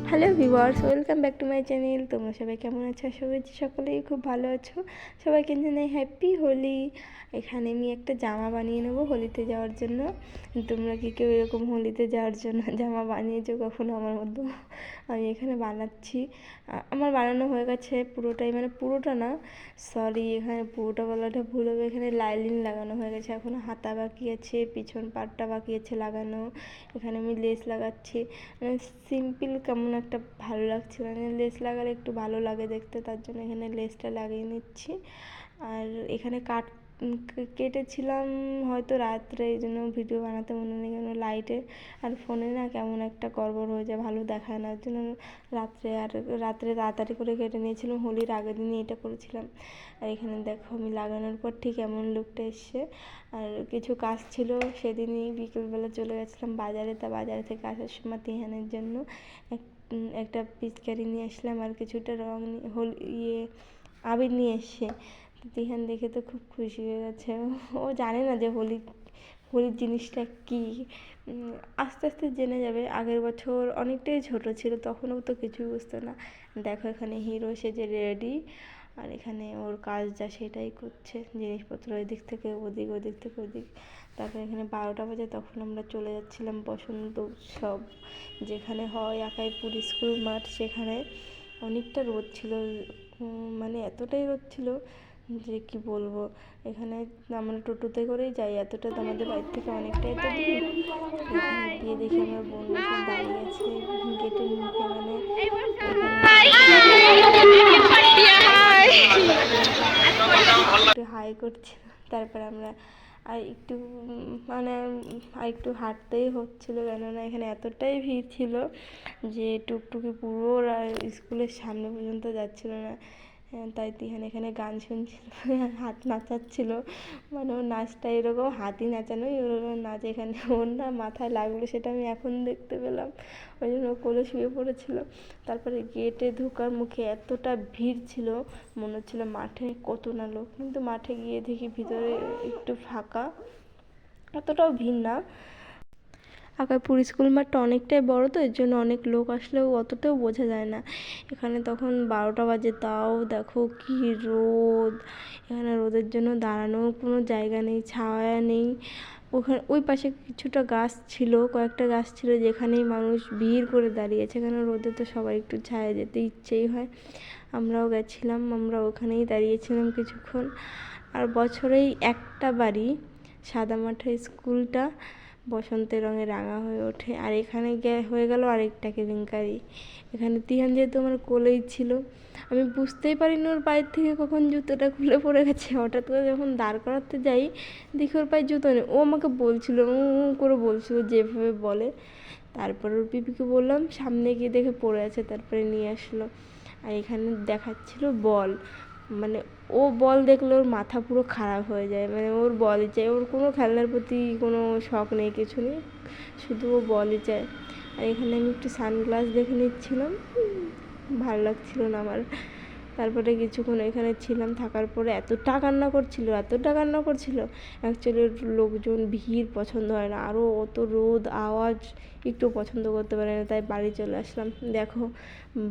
Hello viewers, welcome back to my channel. তোমরা সবাই কেমন আছো? আশা করছি সকলেই খুব ভালো আছো। সবাইকে জানাই হ্যাপি হোলি। এখানে আমি একটা জামা বানিয়ে নেবো হোলিতে যাওয়ার জন্য। তোমরা কি কেউ এরকম হোলিতে যাওয়ার জন্য জামা বানিয়েছো কখনো? আমার মতো আমি এখানে বানাচ্ছি। আমার বানানো হয়ে গেছে পুরোটাই, মানে পুরোটা না, সরি, এখানে পুরোটা বলাটা ভুল হবে। এখানে লাইলিন লাগানো হয়ে গেছে, এখনও হাতা বাকি আছে, পিছন পাটটা বাকি আছে লাগানো। এখানে আমি লেস লাগাচ্ছি। মানে সিম্পল কেমন একটা ভালো লাগছে, মানে লেস লাগালে একটু ভালো লাগে দেখতে, তার জন্য এখানে লেসটা লাগিয়ে নিচ্ছি। আর এখানে কেটেছিলাম হয়তো রাত্রে, এই জন্য ভিডিও বানাতে মনে নেই, কেন লাইটে আর ফোনে না কেমন একটা গড়বড় হয়ে যায়, ভালো দেখায় না, ওর জন্য রাত্রে তাড়াতাড়ি করে কেটে নিয়েছিলাম। হোলির আগের দিনই এটা করেছিলাম। আর এখানে দেখো আমি লাগানোর পর ঠিক এমন লুকটা এসছে। আর কিছু কাজ ছিল, সেদিনই বিকেলবেলা চলে গেছিলাম বাজারে, তা বাজারে থেকে আসার সময় তিহানের জন্য একটা পিচকারি নিয়ে আসলাম, আর কিছুটা রং আবির নিয়ে এসছে। তিহান দেখে তো খুব খুশি হয়ে গেছে। ও জানে না যে হোলির জিনিসটা কী, আস্তে আস্তে জেনে যাবে। আগের বছর অনেকটাই ছোট ছিল, তখনও তো কিছুই বুঝতো না। দেখো এখানে হিরো সেজে রেডি, আর এখানে ওর কাজ যা সেটাই করছে, জিনিসপত্র এদিক থেকে ওদিক, ওদিক থেকে ওদিক। তারপরে এখানে 12টা বাজে, তখন আমরা চলে যাচ্ছিলাম বসন্ত উৎসব যেখানে হয় আকাইপুর স্কুল মাঠ। সেখানে অনেকটা রোদ ছিল, মানে এতটাই রোদ ছিল যে কি বলবো। এখানে আমরা টোটোতে করেই যাই, এতটা তো আমাদের বাড়ির থেকে অনেকটাই তো দূর। এখানে গিয়ে দেখি আমার বন্ধু সব দাঁড়িয়ে আছে গেটের মুখে, মানে একটু হাই করছিল। তারপর আমরা আর একটু মানে আর একটু হাঁটতেই হচ্ছিলো, কেননা এখানে এতটাই ভিড় ছিল যে টুকটুকি পুরো স্কুলের সামনে পর্যন্ত যাচ্ছিলো না। তাই তিহান এখানে গান শুনছিল, হাত নাচাচ্ছিল, মানে ওর নাচটা এরকম হাতই নাচানোই ওরকম নাচ। এখানে ওর না মাথায় লাগলো, সেটা আমি এখন দেখতে পেলাম, ওই জন্য কোলে শুয়ে পড়েছিল। তারপরে গেটে ঢোকার মুখে এতটা ভিড় ছিল, মনে হচ্ছিল মাঠে কত না লোক, কিন্তু মাঠে গিয়ে দেখি ভিতরে একটু ফাঁকা, অতটাও ভিড় না। আকাইপুর স্কুল মাঠটা অনেকটাই বড়, তো এর জন্য অনেক লোক আসলেও অতটাও বোঝা যায় না। এখানে তখন 12টা বাজে, তাও দেখো কি রোদ। এখানে রোদের জন্য দাঁড়ানোর কোনো জায়গা নেই, ছায়া নেই। ওখানে ওই পাশে কিছুটা গাছ ছিল, কয়েকটা গাছ ছিল যেখানেই মানুষ ভিড় করে দাঁড়িয়েছে, কেন রোদে তো সবাই একটু ছায়া যেতে ইচ্ছেই হয়। আমরাও গেছিলাম, আমরা ওখানেই দাঁড়িয়েছিলাম কিছুক্ষণ। আর বছরেই একটা বাড়ি সাদা মাঠের স্কুলটা বসন্তের রঙে রাঙা হয়ে ওঠে। আর এখানে হয়ে গেল আরেকটা কেলেঙ্কারি। এখানে তিহান যেহেতু আমার কোলেই ছিল, আমি বুঝতেই পারিনি ওর পায়ের থেকে কখন জুতোটা খুলে পড়ে গেছে। হঠাৎ করে যখন দাঁড় করাতে যাই দেখি ওর পায়ে জুতো নেই। ও আমাকে বলছিল, করে বলছিল যেভাবে বলে। তারপর ওর পিপিকে বললাম, সামনে গিয়ে দেখে পড়ে আছে, তারপরে নিয়ে আসলো। আর এখানে দেখাচ্ছিল বল, মানে ও বল দেখলে ওর মাথা পুরো খারাপ হয়ে যায়, মানে ওর বলই চাই, ওর কোনো খেলনার প্রতি কোনো শখ নেই, কিছু নেই, শুধু ও বলই চায়। আর এখানে আমি একটু সানগ্লাস দেখে নিচ্ছিলাম, ভালো লাগছিল না আমার। তারপরে কিছুক্ষণ এখানে ছিলাম, থাকার পরে এতটা কান্না করছিল। অ্যাকচুয়ালি লোকজন ভিড় পছন্দ হয় না, আরও অত রোদ আওয়াজ একটু পছন্দ করতে পারে না, তাই বাড়ি চলে আসলাম। দেখো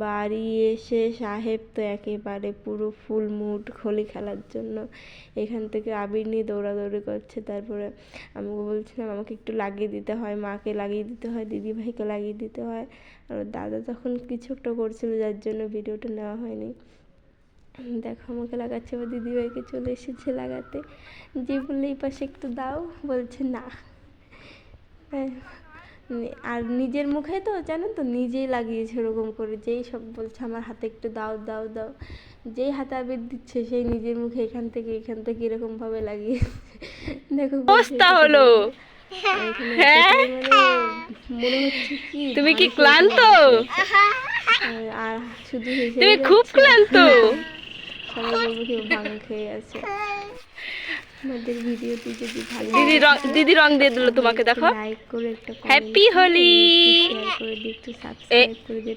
বাড়ি এসে সাহেব তো একেবারে পুরো ফুল মুড হোলি খেলার জন্য, এখান থেকে আবির নিয়ে দৌড়াদৌড়ি করছে। তারপরে আমি বলছিলাম আমাকে একটু লাগিয়ে দিতে হয়, মাকে লাগিয়ে দিতে হয়, দিদিভাইকে লাগিয়ে দিতে হয়। আর দাদা তখন কিছু একটা করছিল, যার জন্য ভিডিওটা নেওয়া হয়নি। দেখো আমাকে লাগাচ্ছে, আমার দিদিভাইকে চলে এসেছে লাগাতে, যে বললে এই পাশে একটু দাও, বলছে না। আর নিজের মুখে তো জানো তো, নিজেই লাগিয়েছে ওরকম করে, যেই সব বলছে আমার হাতে একটু দাও দাও দাও, যেই হাতে আবির দিচ্ছে সেই নিজের মুখে এখান থেকে এরকম ভাবে লাগিয়ে দেখো অবস্থা হলো। মানে মনে হচ্ছে কি তুমি কি ক্লান্ত? আর শুধু তুমি খুব ক্লান্ত, সবাই বলবো কি ভাঙ খেয়ে আছে। আমাদের ভিডিওটি যদি ভালো দিদি রং দিয়ে দিল তোমাকে, দেখো লাইক করে একটা হ্যাপি হোলি শেয়ার করে দিই, একটু সাবস্ক্রাইব করে দিই।